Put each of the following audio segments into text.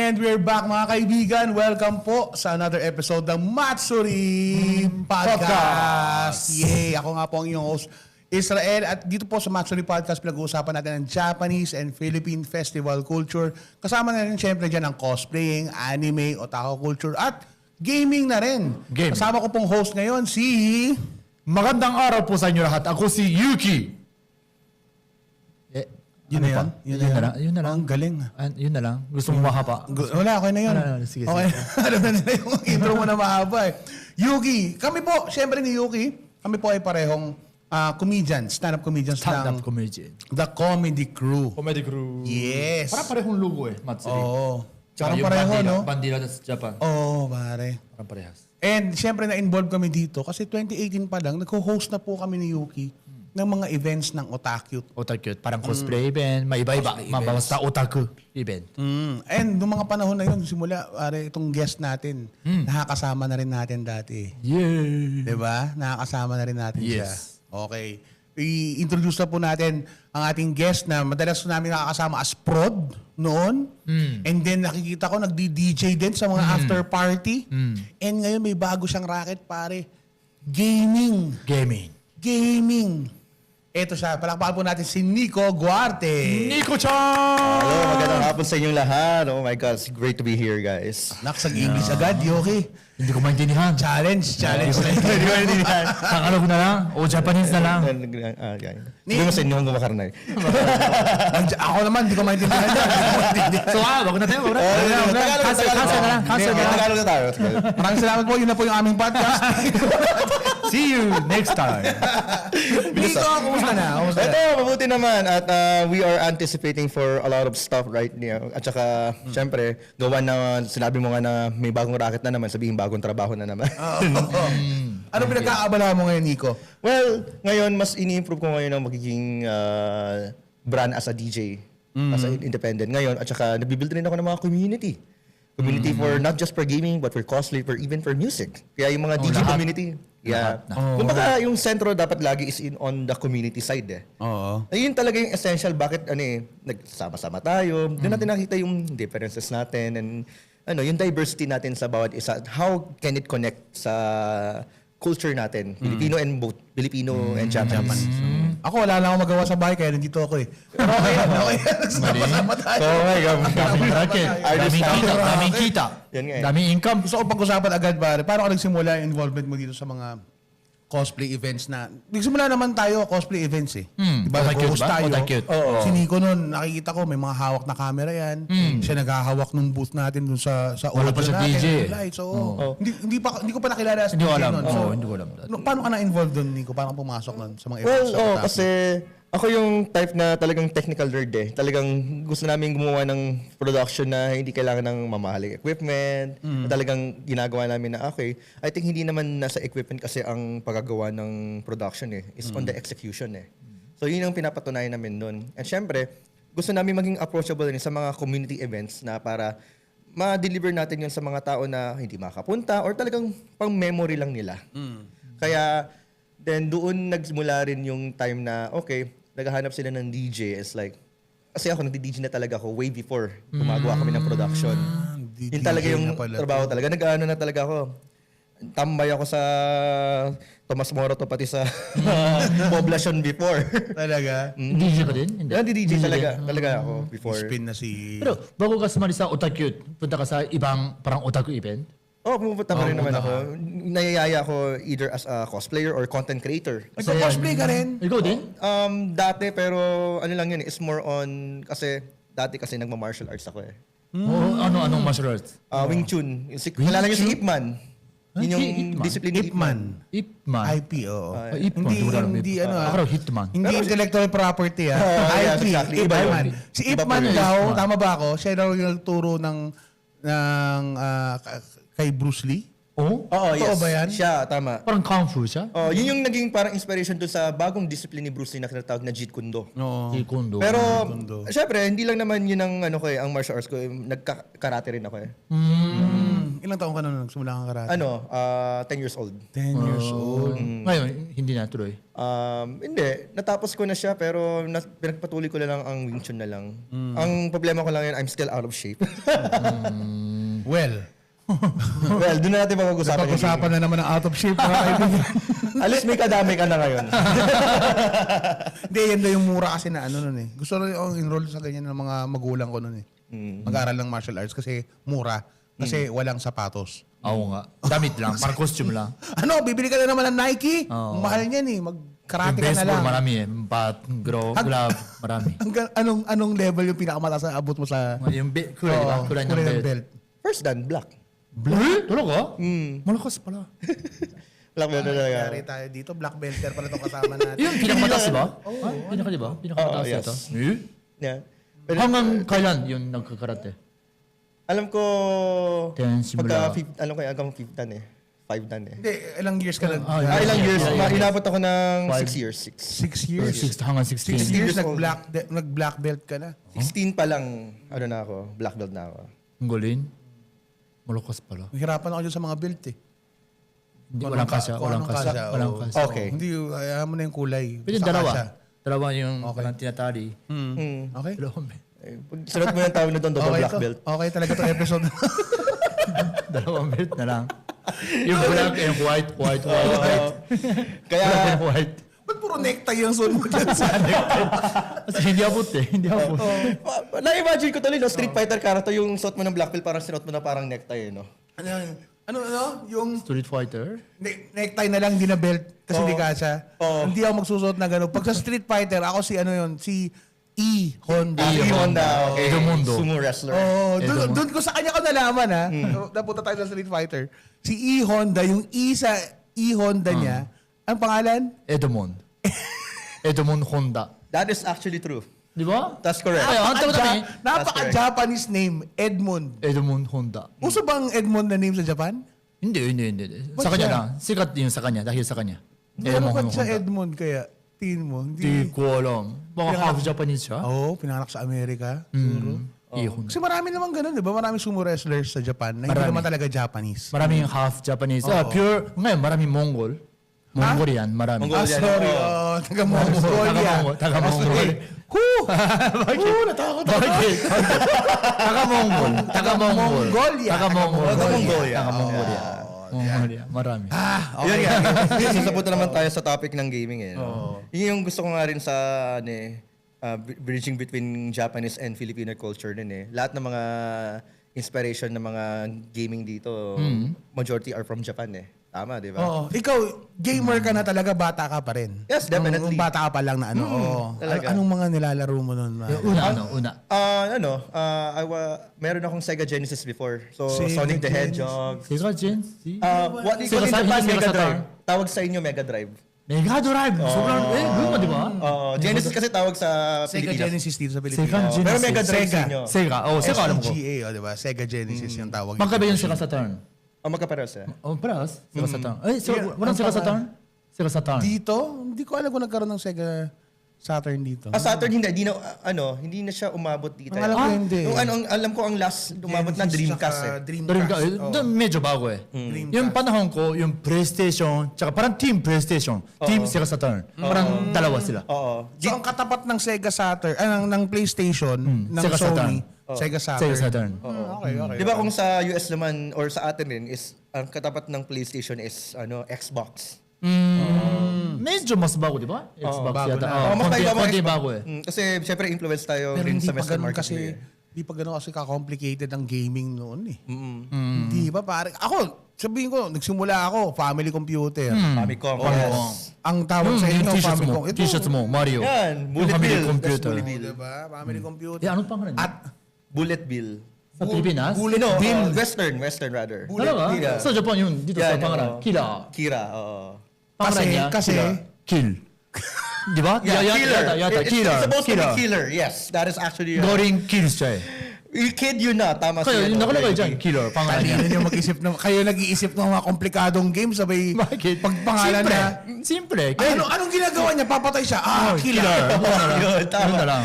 And we're back mga kaibigan. Welcome po sa another episode ng Matsuri Podcast. Yay! Ako nga po ang iyong host, Israel. At dito po sa Matsuri Podcast, pinag-uusapan natin ang Japanese and Philippine festival culture. Kasama na rin syempre dyan ang cosplaying, anime, otaku culture, at gaming na rin. Gaming. Kasama ko pong host ngayon, si... Magandang araw po sa inyo lahat. Ako si Yuki. Yun na yan? Yun na lang. Ang galing. Yun na lang. Gusto mo mahaba? Wala, okay na yun. Sige, Okay. Alam na nila yung intro mo na mahaba eh. Yuki, kami po, syempre ni Yuki, kami po ay parehong comedians, stand-up comedians Stand-up ng comedian. The Comedy Crew. Comedy crew. Yes. Parang parehong logo eh, Matsuri. Oo. Tsaka Parang yung pareho, bandila, no? Bandila sa Japan. Oo, pare. Parang parehas. And syempre na-involve kami dito kasi 2018 pa lang, nag-host na po kami ni Yuki ng mga events ng Otaku. Otaku. Parang cosplay event. May iba-iba. Basta otaku event. And noong mga panahon na yun, simula, pare, itong guest natin, nakakasama na rin natin dati. Yeah. Diba? Nakakasama na rin natin siya. Yes. Okay. I-introduce na po natin ang ating guest na madalas namin nakakasama as prod noon. And then nakikita ko nagdi-DJ din sa mga after party. And ngayon may bago siyang racket, pare. Gaming. Gaming. Ito siya. Palakpakan po natin si Nico Guarte. Nico-chan! Hello, magandang hapon sa inyong lahat. Oh my God, it's great to be here, guys. Naksag-English agad, Yoki. Hindi ko maintindihan. Challenge. Hindi ko maintindihan. Tagalog na lang. O Japanese na lang. Hindi mo sa inyo kung kumakarnay. Ako naman, hindi ko maintindihan yan. So, wag na tayo. Wag na. Cancel na lang. Tagalog na tayo. Maraming salamat po. Yun na po yung aming podcast. See you next time. Nico, kumusta na? Ito, mabuti naman. At we are anticipating for a lot of stuff right now. At saka, syempre, gawa na sinabi mo nga na may bagong racket na naman, sabihin bagong trabaho na naman. Ano pinagkakaabala mo ngayon, Nico? Well, ngayon, mas ini-improve ko ngayon ang magiging brand as a DJ. As an independent ngayon. At saka, nabibuild rin ako ng mga community. Community for not just for gaming, but for cosplay, for even for music. Kaya yung mga DJ lahat. community. Yeah. Kumbaga, yung sentro dapat lagi is on the community side eh. Oo. Ayun talaga yung essential. Bakit nagsama-sama tayo. Doon natin nakita yung differences natin and yung diversity natin sa bawat isa. How can it connect sa culture natin? Filipino and both. Filipino and Japanese. Ako, wala lang ako magawa sa bahay, kaya nandito ako eh. Pero okay yan, okay yan. Sama tayo. So, my God. Daming racket. Daming kita. Yan nga eh. Daming income. Gusto ko pag-usapan agad, pare. Paano ka nagsimula yung involvement mo dito sa mga cosplay events na... Nagsimula naman tayo, cosplay events eh. Diba, Otaku nag-host ba? tayo. Otaku. Si Nico nun, nakikita ko, may mga hawak na camera yan. Siya naghahawak ng booth natin dun sa Wala audio pa siya natin. DJ. Lights, oo. Hindi ko pa nakilala sa Hindi ko DJ alam. nun. Oo, hindi ko alam. Paano ka na-involved dun, Nico? Paano ka pumasok nun sa mga events? Well, sa Otaku? kasi ako yung type na talagang technical nerd eh. Talagang gusto namin gumawa ng production na hindi kailangan ng mamahaling equipment. Na talagang ginagawa namin na, okay, I think hindi naman nasa equipment kasi ang paggagawa ng production eh. It's on the execution eh. So yun ang pinapatunayan namin nun. And syempre, gusto namin maging approachable rin sa mga community events na para ma-deliver natin yun sa mga tao na hindi makapunta or talagang pang-memory lang nila. Kaya, then doon nagsimula rin yung time na, okay, naghahanap sila ng DJ. It's like, kasi ako nagdi-DJ na talaga ako way before gumagawa kami ng production. Yun talaga yung trabaho talaga. Nag-ano na talaga ako. Tambay ako sa Tomas Moroto pati sa Poblacion before. Talaga? DJ ka din? Hindi. DJ talaga. Talaga ako before. Spin na si... Pero bago ka sumali sa Otaku, punta ka sa ibang parang Otaku event? Oh, pumupunta pa rin naman ako. Nayayaya ako either as a cosplayer or content creator. Nagko-cosplay ka rin? Ikaw din? Dati pero ano lang yun, is more on kasi dati kasi nagma-martial arts ako eh. Anong martial arts? Wing Chun. Kilala niyo si Ip Man. Yun yung Ip Man? discipline ni Ip Man. Ip Man. IP, oo. Ip Man. Hindi ano Ako raw, Hitman. Hindi intellectual property yes, IP, exactly. Ip Iba yun. Man. Si Ip Iba po Man yun. daw, Ip Man. tama ba ako? Siya daw yung nagturo kay Bruce Lee. Oh? Oo, Totoo yes. ba yan? Siya, tama. Parang Kung Fu siya? Oh, yun yung naging parang inspiration dun sa bagong discipline ni Bruce Lee na tinatawag na Jeet Kune Do. Oo. Taekwondo. Pero, syempre, hindi lang naman yun ang martial arts ko. Nagka-karate rin ako eh. Ilang taon ka na nagsimula kang karate? 10 years old. 10 years old. Ngayon, hindi na tuloy. Hindi. Natapos ko na siya pero pinagpatuloy ko na lang ang Wing Chun na lang. Ang problema ko lang yun, I'm still out of shape. Well, Well, doon na natin pag-usapan. pag-usapan na naman ng out of shape mga kaibigan. At least may kadami ka na ngayon. Hindi, yan daw yung mura kasi na ano nun eh. Gusto rin akong enroll sa ganyan ng mga magulang ko nun eh. Mag-aaral ng martial arts kasi mura. Kasi walang sapatos. Oo nga. Damit lang, parang costume lang. Ano, bibili ka na naman ng Nike? Oo. Ang mahal niyan eh. Mag-karate Yung ka na baseball, lang. marami eh. Bat, glove, marami. Anong level yung pinakamataas na abot mo sa Yung kulay, di ba? Kulay ng kulay ng belt. belt? First dan, black. Black? Talaga? Malakas pala. Black belt na talaga. Yari tayo dito, black belter pala itong kasama natin. Yung pinakamataas ba? Oo. Pinaka, di ba? Pinakamataas yes. ito. Yeah. Pero, Hanggang kailan yung nagkakarate? alam ko, Ten, simula. alam ko hanggang 5th dan eh. 5 dan eh. Hindi, ilang years ka na? Ilang years? Yeah. Inabot ako ng 5. 6 years. 6 years? Hanggang 16. 6 years, years old. nag-black belt ka na. 16 pa lang, na ako, black belt na ako. Ang galing. Malakas pala. Mahirapan ako dyan sa mga belt eh. Hindi, Kung walang anong kasya. kung Walang anong kasya. kasya, Walang oo. kasya. Okay. Hindi, ayaw mo na yung kulay. Pwede Basta dalawa. kasya. Dalawa yung parang tinatali. Okay? Dalawang belt. Sunod mo yung tawag na doon, double Okay black to. belt. Okay talaga itong episode. Dalawang belt na lang. Yung black and white. Kaya, Black and white. Ba't puro necktie yung suot mo dyan sa Kasi hindi abot eh. Hindi abot. na-imagine ko tuloy, no, Street Fighter character, yung suot mo ng black belt, parang sinuot mo na parang necktie, no? Ano yun? Ano? Yung Street Fighter? necktie na lang, di na belt. Kasi hindi kasya. Hindi ako magsusuot na gano'n. Pag sa Street Fighter, ako si si E. Honda. Si Honda, okay. Edomundo. Sumo wrestler. Oh, doon ko sa kanya ko nalaman ha. Napunta tayo sa Street Fighter. Si E. Honda, yung E sa E. Honda niya, ang pangalan? Edmond. Edmond Honda. That is actually true. Di ba? That's correct. Ay, ang tawa kami. Napaka-Japanese name, Edmond. Edmond Honda. Uso bang Edmond na name sa Japan? Hindi. Sa Ba't kanya siya? lang. Sikat yun sa kanya. Dahil sa kanya. Ano ba't Honda. sa Edmond kaya? Tingin mo? Hindi ko alam. Baka half Japanese siya. Oo, pinanganak sa Amerika. Siguro. Ihon. Kasi marami naman ganun, di ba? Marami sumo wrestlers sa Japan na hindi Marami. naman talaga Japanese. Maraming half Japanese. Pure. Ngayon, maraming Mongol. Mongolian, marami. Mongol. Sorry. Taga-Mongolia. Taga-Mongol. Natakot ako. Bakit? Taga-Mongol. Mongolia. Taga-Mongolia. Mongolia. Marami. Yun nga. Sasapunta naman tayo sa topic ng gaming eh. No? Yun yung gusto ko nga rin sa bridging between Japanese and Filipino culture din eh. Lahat ng mga inspiration ng mga gaming dito, majority are from Japan eh. Tama, di ba? Oo. Ikaw, gamer ka na talaga, bata ka pa rin. Yes, definitely. Nung bata ka pa lang na ano. talaga. Anong mga nilalaro mo nun? Una. Meron akong Sega Genesis before. So, Sega Sonic the Genesis. Hedgehog. Sega Gen Z? What do you call Sega in Japan? Sega Mega Saturn. Drive. Tawag sa inyo, Mega Drive. Mega Drive. Sobrang, luma, di ba? Genesis kasi tawag sa Sega Pilipinas. Genesis dito sa Sega Pilipinas. Genesis. Pero Mega Drive Sega. sa inyo. Sega. Sega alam ko. SEGA, di ba? Sega Genesis yung tawag. Magkaba yung Sega Saturn. Magkapareho siya. Paras? Sega Saturn. Ay, Yeah, walang Sega Saturn? Sega Saturn. Dito? Hindi ko alam kung nagkaroon ng Sega Saturn dito. Saturn hindi na siya umabot dito. Ang alam ko hindi. Alam ko ang last umabot na Genesis Dreamcast tsaka eh. Dreamcast. Doon medyo bago eh. Yung panahon ko, yung PlayStation, tsaka parang Team PlayStation, Team Sega Saturn. Parang dalawa sila. Oo. So, ang katapat ng Sega Saturn, ng PlayStation, ng Sega Sony, Saturn. Sega Saturn. Sega Saturn. Okay. Di ba kung sa US naman or sa atin rin is ang katapat ng PlayStation is Xbox. Medyo mas bago, di ba? Xbox bago yata. na. Mas Konti tayo konti bago eh. Kasi syempre influence tayo Pero rin hindi sa pa Western ganun market. kasi, eh. hindi pa ganun kasi ka-complicated ang gaming noon eh. Hindi ba pare? Ako, sabihin ko, nagsimula ako, family computer. Famicom. Yes. Ang tawag sa Yung inyo, t-shirts mo, Famicom. t-shirts mo, Mario. Yan, Yung Bullet family Bill. computer. That's Bullet Bill. Diba? Family computer. Eh, anong pangalan niya? At Bullet Bill. Sa Pilipinas? Bullet No, Bill. Western rather. Talaga? Yeah. Sa Japan yun, dito sa Yeah, pangalan. no. Kira. Kira, oo. Pangalan niya, Kasi, Kira. Kill. Di ba? Killer. Yata. It's supposed to be Killer. killer. Yes, that is actually... Goring kill siya eh. Kid yun na, tama Kaya siya. yung nakalagay dyan, killer. Pangalan niya. Talino yung mag-isip ng, kayo nag-iisip ng mga komplikadong games, sabay Bakit? pagpangalan Simple. na. Simple. Anong ginagawa niya? Papatay siya. Killer. Yun, tama. Yun na lang.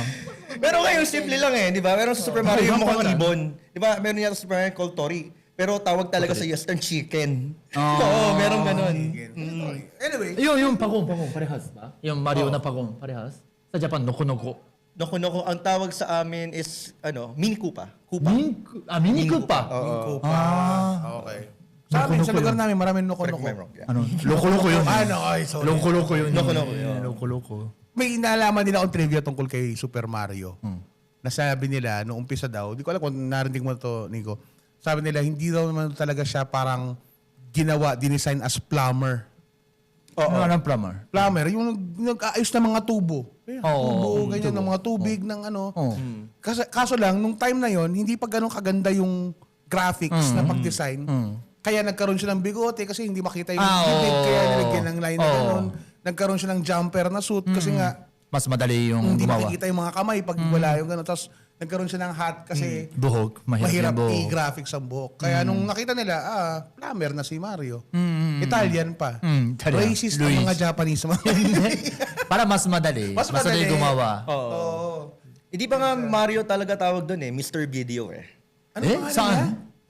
Pero ngayon, simple lang eh, di ba? Meron sa Super Mario yung Ibang mukhang pangalan. ibon. Di ba? Meron yata sa Super Mario called Tori. Pero tawag talaga sa Western chicken. Oo, meron ganun. Anyway, yung pagong, parehas ba? Yung Mario na pagong, parehas? Sa Japan, noko-noko. Noko-noko, ang tawag sa amin is, Mini Koopa. Koopa. Mini Koopa. Mingko pa. Okay. Sa amin, sa lugar namin, maraming Correct noko-noko. me if I'm wrong. Yeah. Ano? Loko-loko yun. Ay, sorry. Loko-loko yun. Loko-loko yun. Loko-loko. May nalaman din akong trivia tungkol kay Super Mario. Nasabi nila, noong umpisa daw, di ko alam kung narinig mo to, Nico. Sabi nila, hindi daw naman talaga siya parang ginawa, dinesign as plumber. Ano ang plumber? Plumber, yung nag-aayos ng mga tubo. Tubo, ganyan, ng mga tubig, ng ano. Kaso lang, nung time na yon hindi pa ganun kaganda yung graphics na pag-design. Kaya nagkaroon siya ng bigote kasi hindi makita yung bibig. Kaya nilagyan ng line na ganun. Nagkaroon siya ng jumper na suit kasi nga Mas madali yung hindi gumawa. makikita yung mga kamay pag wala yung gano'n. Tapos nagkaroon siya ng hat kasi Buhok. mahirap yung buhok. i-graphics ang buhok. Kaya nung nakita nila, plumber na si Mario. Italian pa. Italian. Racist ang Luis. mga Japanese. Para mas madali. Mas Mas madali madali. gumawa. Oo. Hindi pa nga Mario talaga tawag doon Mr. Video Ano pangalan niya? Saan?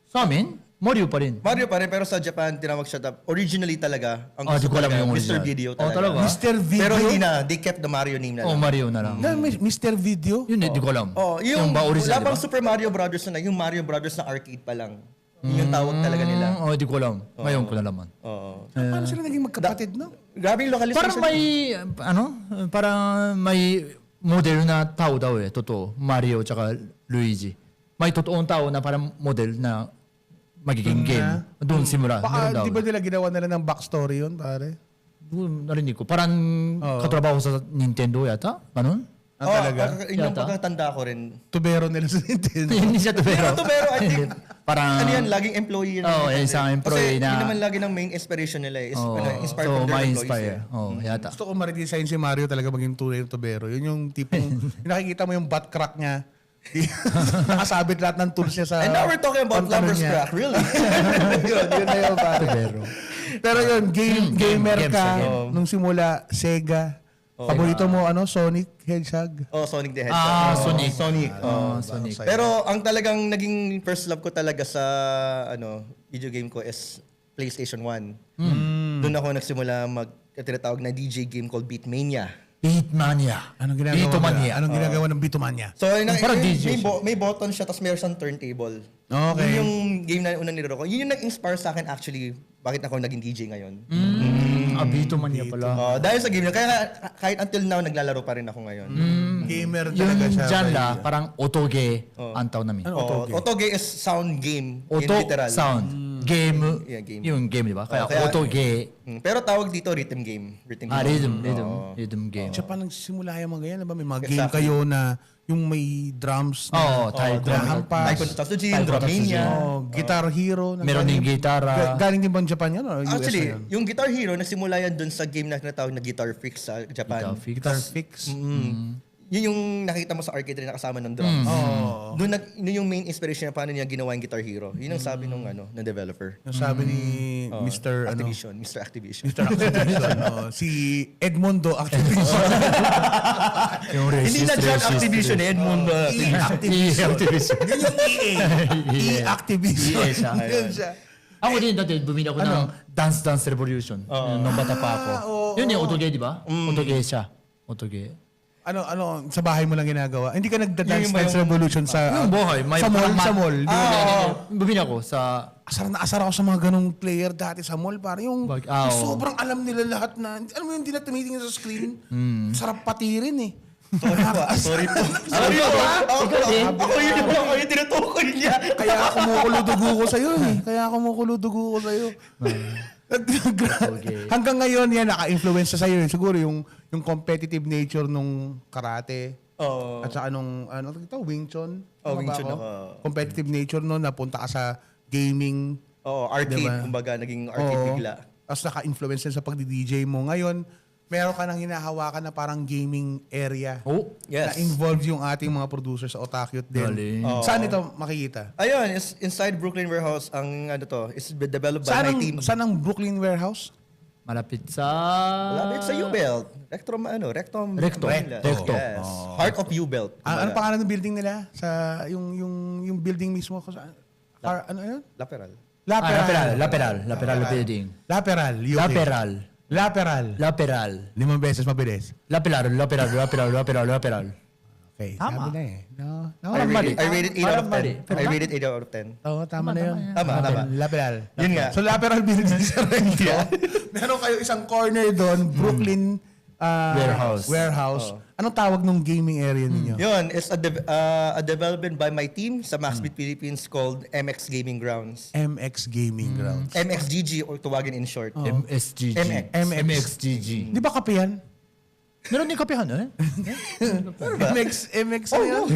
Sa amin? Mario pa rin. Mario pa rin, pero sa Japan, tinawag siya, originally talaga, ang Di ko alam yung Mr. original. Video Oh, talaga. talaga? Mr. Video? Pero hindi na, they kept the Mario name na Oh, lang. Mario na lang. Mr. Video? Yun, hindi ko alam. Yung ba original, wala pang di ba? Super Mario Brothers na, yung Mario Brothers na arcade pa lang. Yun yung tawag talaga nila. Hindi ko alam. Ngayon ko nalaman. Oo. Paano sila naging magkapatid, no? Grabe yung localization. Parang may, parang may model na tao daw totoo. Mario tsaka Luigi. May totoong tao na parang model na magiging game. Doon simula. Meron daw. Di ba nila ginawa nila ng backstory yun, pare? Doon, narinig ko. Parang katrabaho sa Nintendo yata. Ganun? Talaga? Yun yung Yata. pagkatanda ko rin. Tubero nila sa Nintendo. Hindi siya tubero. Pero I think, Parang, ano yan, laging employee yan. Oo, isang employee Kasi na- yun naman lagi ng main inspiration nila inspired so, from their employees. ma-inspire. Yata. Gusto ko ma-redesign si Mario talaga maging tunay na tubero. Yun yung tipong, yung nakikita mo yung butt crack niya. Nakasabit lahat ng tools niya sa... And now we're talking about pantalon Lumber's niya. Crack, really? yun na yun, pare. Tubero. Pero yun, gamer games ka. again. Nung simula, Sega. Paborito mo, Sonic Hedgehog? Sonic the Hedgehog. Sonic. Sonic. Sonic. Pero ang talagang naging first love ko talaga sa video game ko is PlayStation 1. Doon ako nagsimula tinatawag na DJ game called Beatmania. Beatmania. Anong ginagawa Beatmania. nila? Anong ginagawa ng Beatmania? So, Parang DJ siya. may button siya, tapos mayroon siyang turntable. Okay. Yun yung game na unang nilaro ko. Yun yung nag-inspire sa akin actually, bakit ako naging DJ ngayon. Beatmania pala. Dahil sa game na, kaya kahit until now, naglalaro pa rin ako ngayon. Gamer Yung talaga siya. genre, parang otoge ang tawag namin. Otoge is sound game. in Auto literal. sound. Game. Yeah, game. Yung game, di ba? Kaya kaya- otoge. Pero tawag dito rhythm game. Rhythm game. Siya pa nagsimula yung mga ganyan, ba? May mga Exactly. game kayo na yung may drums na Taekwondo. hampas. Taekwondo Tatsujin, Dramania. Guitar Hero. na Meron galing- din gitara. Galing din bang Japan yan? O US Actually, na yan? yung Guitar Hero, nagsimula yan dun sa game na tinatawag na Guitar Freak sa Japan. Guitar Fix. Yun yung nakita mo sa arcade rin na kasama ng drums. Yun yung main inspiration na paano niya ginawa yung Guitar Hero. Yun ang sabi ng developer. Yung sabi ni Mr. Activision. Mr. Activision. Mr. Activision. Si Edmundo Activision. Yung Hindi na John Activision, Edmundo. Activision. Yun yung EA. EA Activision. EA siya. Yun siya. Ako din dati, bumili ako ng Dance Dance Revolution. Nung bata pa ako. Yun yung otoge, di ba? Otoge siya. Otoge. Sa bahay mo lang ginagawa? Hindi ka nagda-Dance Yung- Dance Revolution sa... Yung buhay. May sa mall? parang Sa mall? Bumili ako sa... Asar na asar ako sa mga ganong player dati sa mall. Parang yung Oo. sobrang alam nila lahat na... Alam mo yung hindi na tumitingin sa screen? Sarap patirin eh. Sorry po. Sorry po. Ako yung tinutukoy niya. Kaya kumukulo dugo ko sa'yo eh. Hanggang ngayon yan, naka-influence sa sa'yo. Siguro yung competitive nature nung karate. Oo. At saka nung, Wing Chun. Wing Tama ba Chun ako? ako. Competitive nature nun, napunta ka sa gaming. Arcade, Diba? kumbaga, naging arcade Oo. bigla. Tapos naka-influence din sa pagdi-DJ mo. Ngayon, meron ka nang hinahawakan na parang gaming area. Yes. Na involved yung ating mga producers sa Otakyut din. Galing. Saan ito makikita? Ayun, is inside Brooklyn Warehouse ang is developed by my team. Saan ang Brooklyn Warehouse? Malapit sa... Malapit sa U-Belt. Rectum. Rectum. Yes. Heart of U-Belt. Ano pangalan ng building nila? Sa yung building mismo ko saan? Ano yun? Laperal. Lateral building. Lateral. Lateral. 5 beses mabilis. Lateral. Okay, Tama. sabi na eh. No? I mali. rated 8 out of 10. Pero I rated 8 out of 10. Oo, tama na yun. Tama. Lateral. Yun nga. So, lateral building sa Rendia. Meron kayo isang corner doon, Brooklyn Warehouse. Anong tawag nung gaming area ninyo? Yun, it's a development by my team sa Maxbit Philippines called MX Gaming Grounds. MX Gaming Grounds. MXGG or tawagin in short. MSGG. MX. Di ba kape yan? Meron din kapihan, eh? MX ano yun?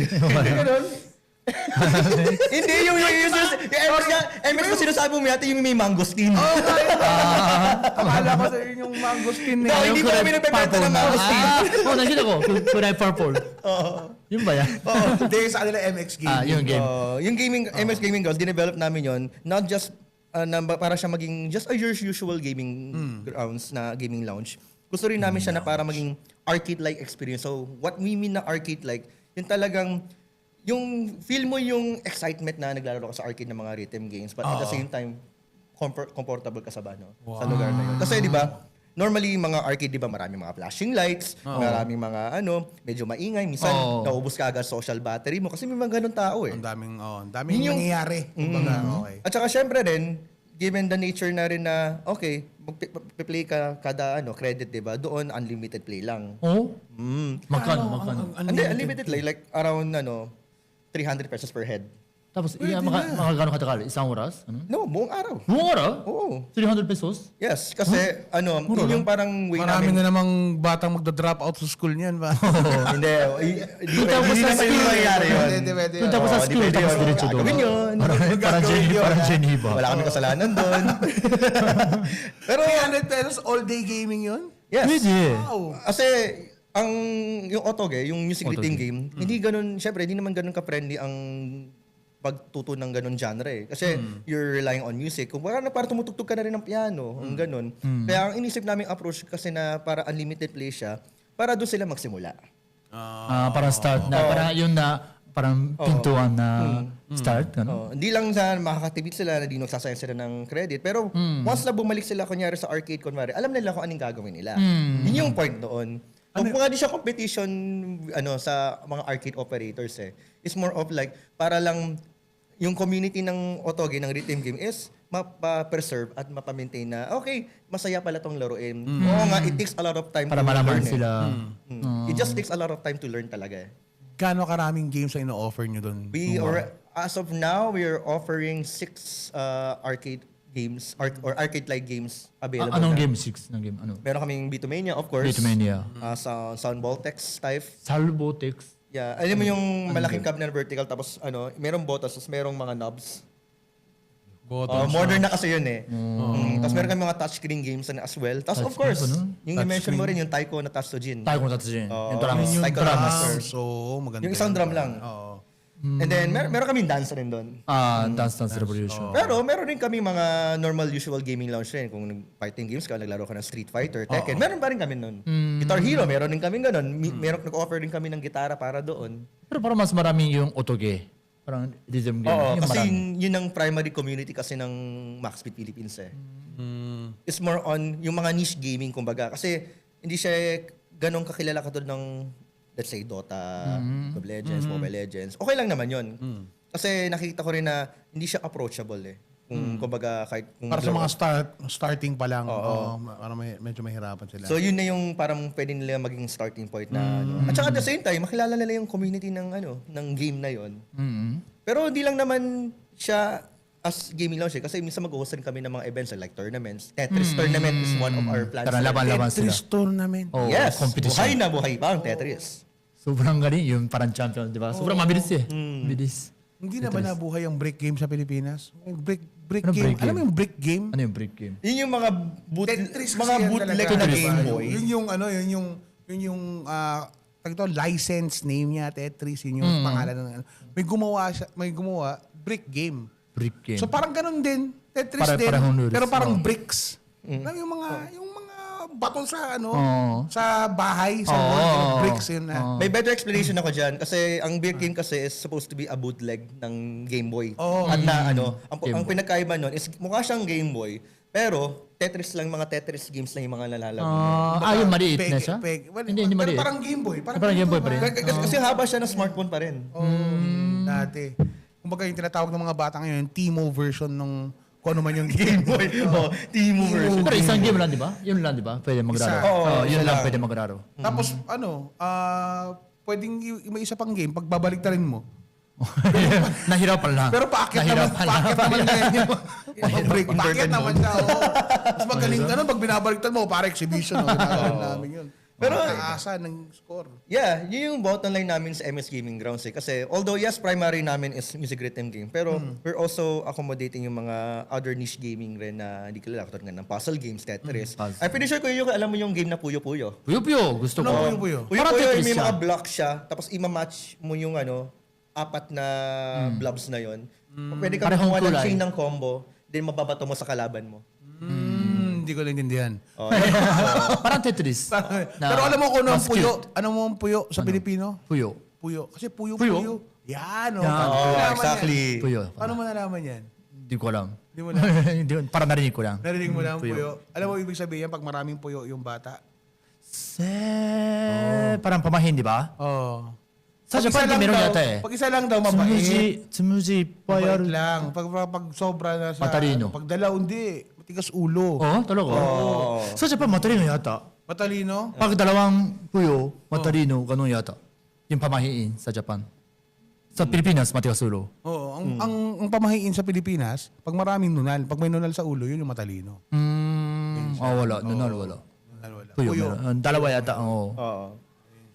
Hindi, yung MX na sinasabi mo yata yung may mangosteen. Akala ko sa yung mangosteen No, hindi pa kami nagbebenta ng mangosteen. Nakita ko. Kulay purple. Yun ba yan? Hindi, sa kanila MX Gaming. Yung game. Yung MX Gaming Grounds, dinevelop namin yon, not just para siya maging just a usual gaming grounds na gaming lounge. Gusto rin namin siya na para maging arcade-like experience. So, what we mean na arcade-like, yung talagang, yung feel mo yung excitement na naglalaro ka sa arcade ng mga rhythm games, but at the same time, comfortable ka sa sa lugar na yun. Kasi, di ba, normally, mga arcade, di ba, maraming mga flashing lights, maraming mga, medyo maingay. Minsan, naubos ka agad social battery mo kasi may mga ganun tao eh. Ang daming nangyayari. Kumbaga, okay. At saka, syempre rin, given the nature na rin na, okay, magpe-play ka kada credit, di ba? Doon, unlimited play lang. Magkano? Hindi, unlimited play. Like, around, 300 pesos per head. Tapos, makagano katakali? Isang oras? Ano? No, buong araw. Buong araw? Oo. 300 pesos? Yes, kasi, yun yung parang way Marami namin. na namang batang magda-drop out sa school niyan ba? Hindi, hindi Tapos sa naman yung skill. mangyayari yun. Pwede. Punta ko sa Oo, skill, di pwede tapos yun. diretso doon. Gawin yun. Parang Geneva. Wala kami kasalanan doon. Pero, 300 pesos all day gaming yun? yes. Pwede. Wow. Kasi, yung Otoge, yung music rhythm game, hindi ganun, syempre, hindi naman ganun ka-friendly ang pagtuto ng ganun genre eh. Kasi you're relying on music. Kung para tumutugtog ka na rin ng piano, ang ganun. Kaya ang inisip naming approach kasi na para unlimited play siya, para doon sila magsimula. Parang start na. Parang yun na, parang pintuan na start. Hindi lang sa makakatipid sila na di nagsasayang sila ng credit. Pero once na bumalik sila kunyari sa arcade, kunyari, alam nila kung anong gagawin nila. Yun yung point doon. Kung nga di siya competition sa mga arcade operators eh. It's more of like, para lang yung community ng Otoge, ng rhythm game is mapa-preserve at mapa-maintain na, okay, masaya pala tong laruin. Oo nga, it takes a lot of time Para to malaman learn. sila. It just takes a lot of time to learn talaga eh. Gaano karaming games ang ino-offer nyo doon? As of now, we are offering 6 arcade games or arcade-like games available. Anong na. game? 6 ng game? Ano? Meron kaming Beatomania, of course. Beatmania. Sound Voltex type. Salvotex. Yeah. Alam mo yung malaking cabinet na vertical tapos merong buttons tapos merong mga knobs. Modern na kasi yun eh. Tapos meron kami mga touchscreen games as well. Tapos of course, yung i-mention mo rin yung Taiko na Tatsujin. Tayo kung tatsujin. Yung drums. drums. Taiko Drums. drums. So, maganda. Yung isang drum lang. Oo. And then meron kaming dance rin doon. Dance Revolution. Pero meron rin kami mga normal usual gaming lounge rin. Kung fighting games ka, naglaro ka ng Street Fighter, Tekken, meron pa rin kami nun. Guitar Hero, meron din kami ganun. Meron nag-offer din kami ng gitara para doon. Pero parang mas maraming yung Otoge. Parang rhythm game. Oo, Yung kasi marami. yun ang primary community kasi ng Maxbit Philippines eh. It's more on yung mga niche gaming kumbaga. Kasi hindi siya ganun kakilala katulad ng let's say Dota, Mobile Legends, Mobile Legends. Okay lang naman yun. Kasi nakikita ko rin na hindi siya approachable eh. Kung kumbaga kahit kung Para sa mga starting pa lang, medyo mahirapan sila. So yun na yung parang pwede nila maging starting point na At saka at the same time, makilala nila yung community ng ng game na yon. Pero hindi lang naman siya as gaming lounge kasi minsan mag-host rin kami ng mga events like tournaments. Tetris tournament is one of our plans. Parang laban-laban sila. Tetris tournament. Oh, Yes, competition. buhay na buhay pa ang Tetris. Sobrang galing. Yung parang champion, di ba? Sobrang mabilis eh. Bilis. Hindi na ba nabuhay ang brick game sa Pilipinas? Brick Ano game. brick Alam mo game? yung brick game? Ano yung break game? Yun yung mga Tetris kasi mga yan bootleg talaga. na Diba? Game Boy. Yun yung license name niya, Tetris, yun yung pangalan ng may gumawa brick game. Brick game. So parang ganun din, Tetris din, Parehong noodles. pero parang Oh. bricks. Alam yung mga bato sa Oo. sa bahay, sa Oo. wall, bricks yun na. May better explanation ako dyan kasi ang beer game kasi is supposed to be a bootleg ng Game Boy. Oh. At na ang Game Boy. pinagkaiba nun is mukha siyang Game Boy pero Tetris lang, mga Tetris games lang yung mga nalalaro. Yung maliit na siya? Well, Hindi pero maliit. parang Game Boy. Parang Game Boy pa rin. Kasi haba siya ng smartphone pa rin. Dati. Kumbaga yung tinatawag ng mga bata ngayon, Timo version ng kung ano man yung Game Boy. Timo version. Pero isang game lang, di ba? Yun lang, di ba? Pwede maglaro. Isa. Oo, Yun isa lang lang. pwede maglaro. Tapos pwedeng may isa pang game, pag babaliktarin mo. Nahirapan lang. Pero paakyat naman ngayon yung break. Paakyat naman siya. Mas magaling ka nun, pag binabaliktad mo, para exhibition. Ginagawa namin yun. Pero aasa ng score. Yeah, yun yung bottom line namin sa MS Gaming Grounds eh. Kasi although yes, primary namin is music rhythm game, pero we're also accommodating yung mga other niche gaming rin na hindi kilala. Katulad nga ng puzzle games, Tetris. Puzzle. I'm pretty sure alam mo yung game na Puyo Puyo. Puyo-puyo. Gusto ko. Ano Puyo-Puyo? Puyo Parang Puyo, Tetris may siya. mga blocks siya, tapos ima-match mo yung apat na blobs na yon. Pwede kang Parehong kumuha ng kulay. chain ng combo, then mababato mo sa kalaban mo. Hindi ko naintindihan. Parang Tetris. Pero alam mo kung ano ang mas puyo? cute. Ano mo ang puyo sa Pilipino? Puyo. Puyo. Kasi Puyo? puyo. Yan, Yan. Paano Oh, nalaman exactly. yan? Puyo. Paano mo nalaman yan? Hindi ko alam. Hindi mo na. Parang narinig ko lang. Narinig mo lang puyo. Alam mo ibig sabihin pag maraming puyo yung bata? Parang pamahin, di ba? Oh. Sa Japan, di meron yata eh. Pag isa lang daw, mabait. Tsumuji, Mabait payar. lang. Pag sobra na sa... Matalino. Pag dalaw, hindi. Matigas ulo. Oo, talaga. Sa Japan, matalino yata. Matalino. Pag dalawang puyo, matalino, ganun yata. Yung pamahiin sa Japan. Sa Pilipinas, matigas ulo. Oo. Ang pamahiin sa Pilipinas, pag maraming nunal, pag may nunal sa ulo, yun yung matalino. Wala. Nunal, wala. Nunal wala. Puyo, Puyo. meron. Dalawa yata, oo. Oo.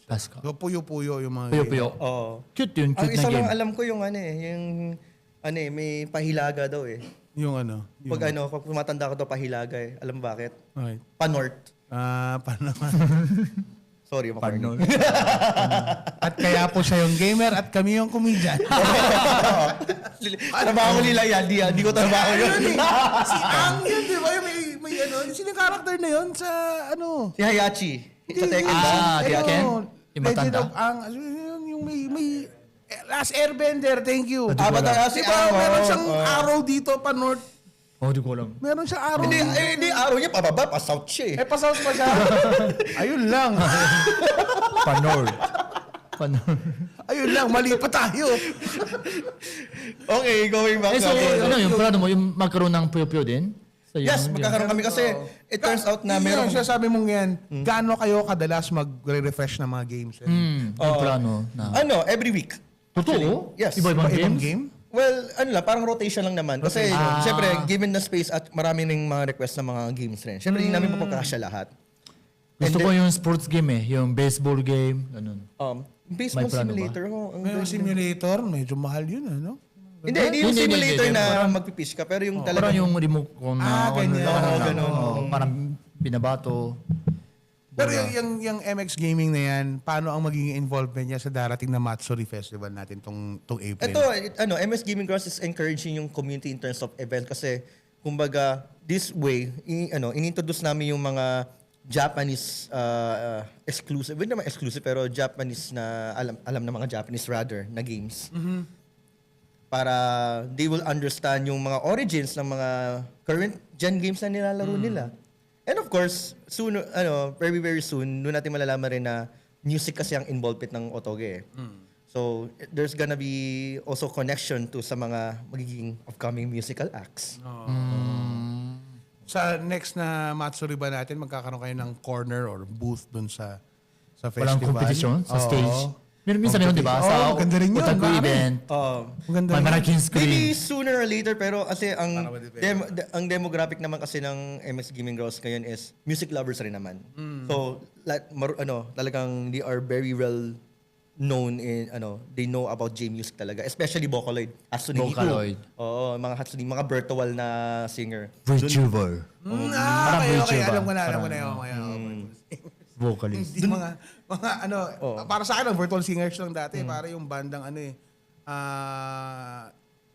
Paska. So, puyo-puyo yung mga... Puyo-puyo. Oo. Cute yun, Ang cute na isa lang game. alam ko yung may pahilaga daw eh. Yung ano. Yung, Pag tumatanda ko daw pahilaga eh. Alam mo bakit? okay. Panort. Paano naman? Sorry, makarni. At kaya po siya yung gamer at kami yung comedian. Trabaho nila yan. Di ko trabaho yun. Si Ang yun, di ba? Yung may ano, sino yung character na yun sa ano? Si Hayachi. Sa Tekken ba? Tekken? Yung Legend matanda? of Ang. Yung may Last Airbender, thank you. Si Di ba, Ang. meron siyang arrow dito pa north. Oh, di ko alam. Meron siyang arrow. Hindi, araw niya pababa, pa-south siya eh. Pa-south pa siya. Ayun lang. Panor. Ayun lang, mali pa tayo. Okay, going back. So, ano yung plano mo? Yung magkaroon ng puyo-puyo din? Sa Yes, magkakaroon kami kasi it turns out na meron. Siya sabi mong yan, gaano kayo kadalas mag-refresh ng mga games? Yung plano na. Every week. Totoo? Yes. Iba-ibang Ibang games? game? Well, parang rotation lang naman. Kasi, syempre, given the space at marami ng mga request ng mga games rin. Syempre, hindi namin mapagkakasya lahat. Gusto ko yung sports game eh. Yung baseball game. Ganun. Baseball May plano ba? simulator. May simulator, medyo mahal yun, ano? Hindi yung Hindi, simulator hindi. na magpipish ka. Pero yung Parang talagang... yung remote ko na ganyan. ganun. Parang binabato. Pero yung MX Gaming na yan, paano ang magiging involvement niya sa darating na Matsuri Festival natin tong April? Ito, MS Gaming Grounds is encouraging yung community in terms of event kasi kumbaga this way inintroduce namin yung mga Japanese exclusive, hindi naman exclusive pero Japanese na alam na mga Japanese rather na games. Para they will understand yung mga origins ng mga current gen games na nilalaro nila. And of course, soon very very soon doon natin malalaman rin na music kasi ang involvement ng Otoge. So, there's gonna be also connection to sa mga magiging upcoming musical acts. Sa next na Matsuri ba natin, magkakaroon kayo ng corner or booth dun sa Walang festival? competition sa Oo. stage. Minsan meron, di ba? Oo, Sa maganda rin yun. Otaku Marami. event. Maganda May rin. malaking Maybe screen. sooner or later pero kasi ang Para madepende. ang demographic naman kasi ng MX Gaming Grounds ngayon is music lovers rin naman. So talagang they are very well known in they know about J music talaga, especially Vocaloid. Hatsune Miku. Vocaloid. Oo, mga Hatsune, mga virtual na singer. VTuber. Okay, VTuber. alam ko na yun. Vocalist. Hindi mga para sa akin, virtual singers lang dati. Para yung bandang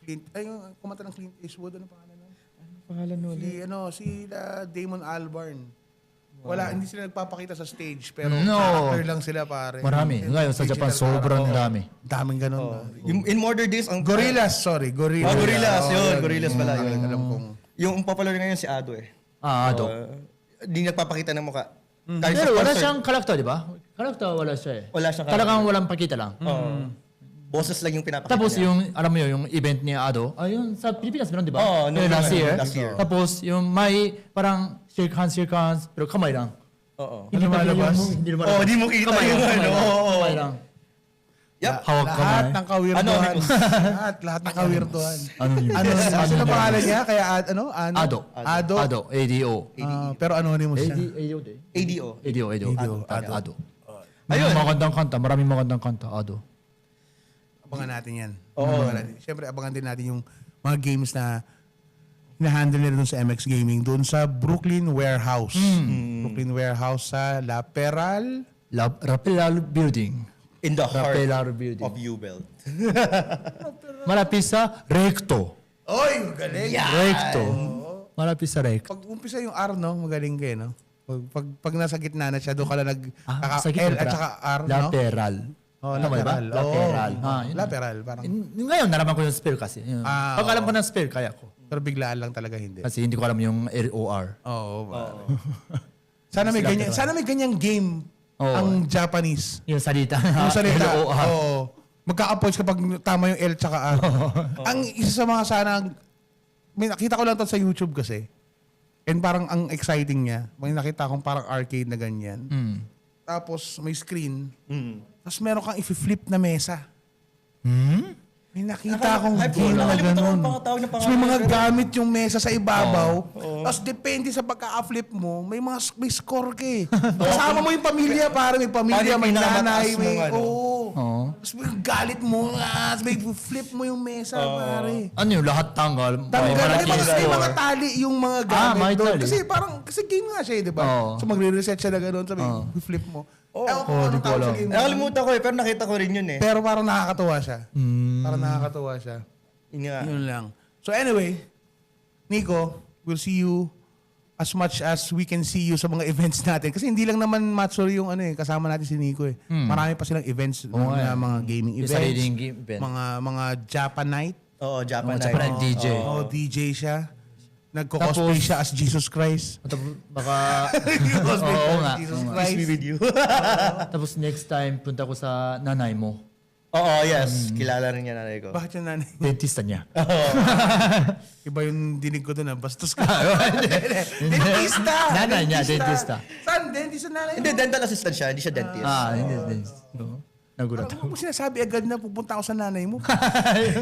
yung kumanta ng Clint Eastwood, ano pangalan nun? Pangalan nun. Si Damon Albarn. Wala, hindi sila nagpapakita sa stage, pero No. character lang sila, pare. Marami. Ngayon sa Japan, sobrang dami. Daming ganun. In modern days, ang... Gorillas, sorry. Gorillas. Gorillas, Oo, yun. Gorillas pala yun. Alam kong... Yung popular ngayon si Ado eh. Ado. Di nagpapakita ng mukha. Kahit Pero sa wala concert, siyang karakter, di ba? Karakter wala siya eh. Wala siyang Talagang walang pakita lang. boses lang yung pinapakita Tapos niya. yung, alam mo yung event ni Ado, ayun, sa Pilipinas meron, di ba? Oo, Yung last year. last year. Tapos yung may parang shake hands, pero kamay lang. Oo. Hindi lumalabas? Hindi lumalabas. Oh, di mo kita Kamay yung lang, ano. kamay lang. Oo. Kamay lang. Yep. Hawak Lahat kamay. ng kawirduhan. Anonymous. lahat ng kawirduhan. Anonymous. Ano sino pangalan niya? Kaya ano? Ado. Ado. Ado. ADO. Pero anonymous siya. ADO din. ADO. ADO. Ado. Ado. Ayun. Magandang kanta. Maraming magandang kanta. Ado. Abangan natin yan. Abangan natin. Siyempre, abangan din natin yung mga games na hina-handle nila doon sa MX Gaming. Doon sa Brooklyn Warehouse. Brooklyn Warehouse sa La Peral. Rapelal Building. In the heart Rapelal Building. of U-Belt. Malapit sa Recto. Oy, galing. Recto. Malapit sa Recto. Pag umpisa yung R, no? Magaling kayo, no? Pag nasa gitna na siya, doon ka lang sa gitna L at pala. saka R, no? Lateral. Oh, Tama ba? lateral. Lateral. Oo. Yun. Lateral, parang. Ngayon, nalaman ko yung spell kasi. Yun. Pag alam ko ng spell, kaya ko. Pero biglaan lang talaga hindi. Kasi hindi ko alam yung LOR. Oo, Sana may ganyang game Oo. ang Japanese. Yung salita. Yung salita. LOR. Oo. Magka-approach kapag tama yung L tsaka R. Ang isa sa mga sana, may nakita ko lang to sa YouTube kasi. And parang ang exciting niya. May nakita akong parang arcade na ganyan. Tapos may screen. Tapos meron kang i-flip na mesa. May nakita akong game na ganun. Tapos may mga gamit yung mesa sa ibabaw. Tapos depende sa pagka-flip mo, may score ka eh. Kasama mo yung pamilya, para may pamilya, Parang may pinakamataas nanay, may... mong ano. Oo. Tapos may galit mo, tapos may flip mo yung mesa, pare. Ano yung lahat tanggal? Tanggal, May may malaking mga score. tali yung mga gamit may doon. tali. Kasi game nga siya, di ba? Oo. So magre-reset siya na gano'n, sabi, flip mo. Ewan ko anong tawag sa game. Nakalimutan ko eh, pero nakita ko rin yun eh. Pero parang nakakatuwa siya. Parang nakakatuwa siya. Yun nga. Yun lang. So anyway, Nico, we'll see you as much as we can see you sa mga events natin. Kasi hindi lang naman Matsuri yung kasama natin si Nico eh. Marami pa silang events, na mga gaming Yung events. sariling game event. Mga Japanite. Oo, Japan Mga Japan DJ. Oh, DJ siya. Nagko-cosplay Tapos- siya as Jesus Christ. Baka... Cosplay Oo for nga. Jesus oo nga. Christ. with you. Tapos next time, punta ko sa nanay mo. Oo, yes. Kilala rin niya nanay ko. Bakit yung nanay? Dentista niya. Iba yung dinig ko doon bastos ka. Dentista! Nanay niya, dentista. Saan? Dentista nanay mo? Hindi, dental assistant siya. Hindi siya dentist. Hindi dentista. Oo. Nagulat Huwag ako. mo sinasabi agad na pupunta ako sa nanay mo. Okay,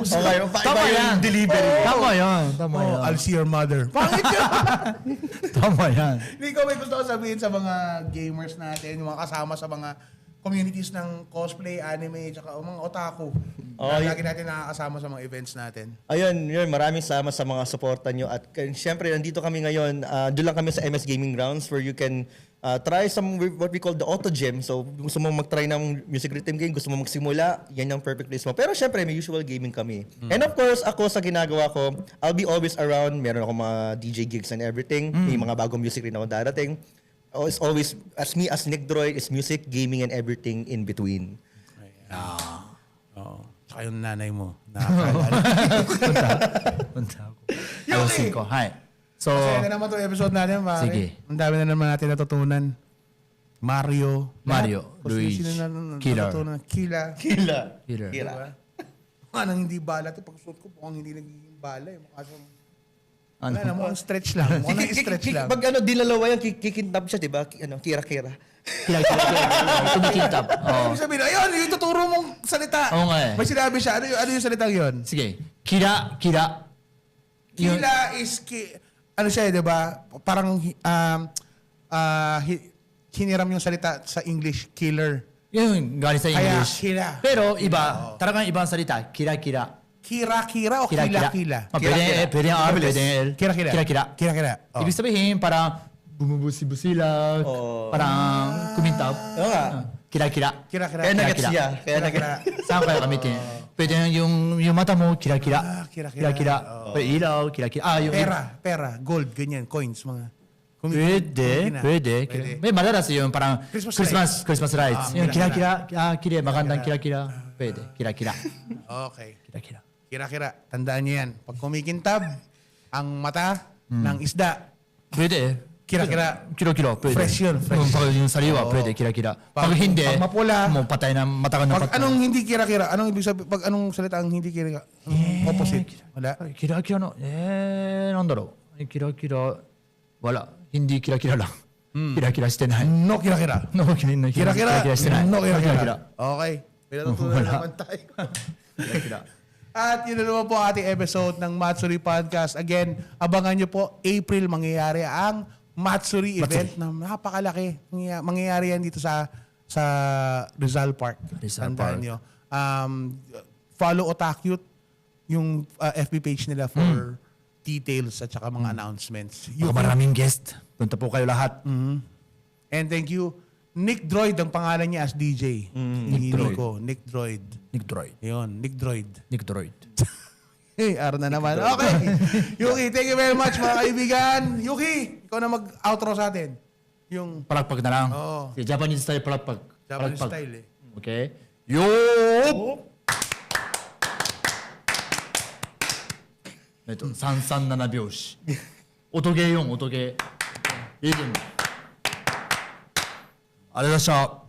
Tama iba yan. yung delivery. Tama yan. Tama Oh, yan. I'll see your mother. Pangit yun! Tama yan. Hindi ko may gusto ko sabihin sa mga gamers natin, yung mga kasama sa mga communities ng cosplay, anime, tsaka mga otaku. Lagi natin nakakasama sa mga events natin. Ayun, maraming salamat sa mga suporta nyo. At syempre, nandito kami ngayon. Doon lang kami sa MS Gaming Grounds where you can try some what we call the auto gym. So, gusto mo mag-try ng music rhythm game, gusto mo magsimula, yan yung perfect place mo. Pero syempre, may usual gaming kami. And of course, ako sa ginagawa ko, I'll be always around. Meron ako mga DJ gigs and everything. May mga bagong music rin ako darating. Oh, it's always, as me, as Nick Droid, it's music, gaming, and everything in between. Oo. Tsaka yung nanay mo. Nakakaalala. Punta ako. Ayusin ko. Hi. So, Kasi na naman itong episode natin, pare. Sige. Ang dami na naman natin natutunan. Mario. Luigi, Killer. Kila. Killer. Anong hindi bala ito. Pag suot ko, mukhang hindi nagiging bala. Mukha siyang... Ano? Wala na, mukhang stretch lang. Mukhang stretch lang. Pag dinalawa yan, kikintab siya, di ba? Kira-kira. Killer. Tumikintab. Oo. Ibig sabihin, ayun, yung tuturo mong salita. Oo nga eh. May sinabi siya. Ano yung salitang yun? Sige. Kira. Kila is... ano siya, di ba? Parang hiniram yung salita sa English, killer. Yun, galing sa Kaya, English. kira. Pero iba, talagang ibang salita. Kira. Kira-kira o kila-kila? Pwede yung R, pwede yung L. Kira-kira. Kira-kira. Oh. Ibig sabihin, parang bumubusi-busi lang. Parang kumintab. Oo nga. Kira-kira. Kira-kira. Kaya nag-gets Kira-kira. niya. Kaya Kira-kira. Saan kaya gamitin? Pwede yung mata mo, kira-kira. Kira-kira. Pwede ilaw, kira-kira. Yung Pera, gold, ganyan, coins, mga Pwede, na. pwede. May madalas yung parang Christmas Christmas lights. Yung kira-kira, kira, magandang kira-kira. Pwede, kira-kira. Okay. Kira-kira. Kira-kira. Tandaan niyo yan. Pag kumikintab, ang mata ng isda, Pwede. kira-kira. Kilo-kilo, pwede. Fresh yun, fresh. Pag yung sariwa, Oo. pwede, kira-kira. Pag- Pag hindi, pag mapula, mo patay na mata ka ng Pag patay. anong hindi kira-kira, anong ibig sabihin? Pag anong salita ang hindi kira-kira? Opposite. Wala. Kira-kira no, nandaro. Kira-kira, wala. Hindi kira-kira lang. Kira-kiraしてない。 No kira-kira. No, kira-kiraしてない。 No kira-kira. Okay. Pinatutunan Wala. naman tayo. At yun na naman po ang ating episode ng Matsuri Podcast. Again, abangan nyo po, April mangyayari ang Matsuri event na napakalaki. Mangyayari yan dito sa Rizal Park. Rizal Tandaan Park. nyo. Follow Otakyut, yung FB page nila for details at saka mga announcements. Baka maraming guest. Punta po kayo lahat. And thank you. Nick Droid ang pangalan niya as DJ. Nick Droid. Nick Droid. Nick Droid. Yun, Nick Droid. Nick Droid. Hey, araw na naman. Okay. Yuki, thank you very much mga kaibigan. Yuki, ikaw na mag-outro sa atin. Yung Palakpak na lang. Oo. Sige, Japanese style palakpak. Japanese Palakpak. style eh. Okay. Yo! Ito, 337拍子。音ゲー4、音ゲー。いいゲーム。ありがとうございました。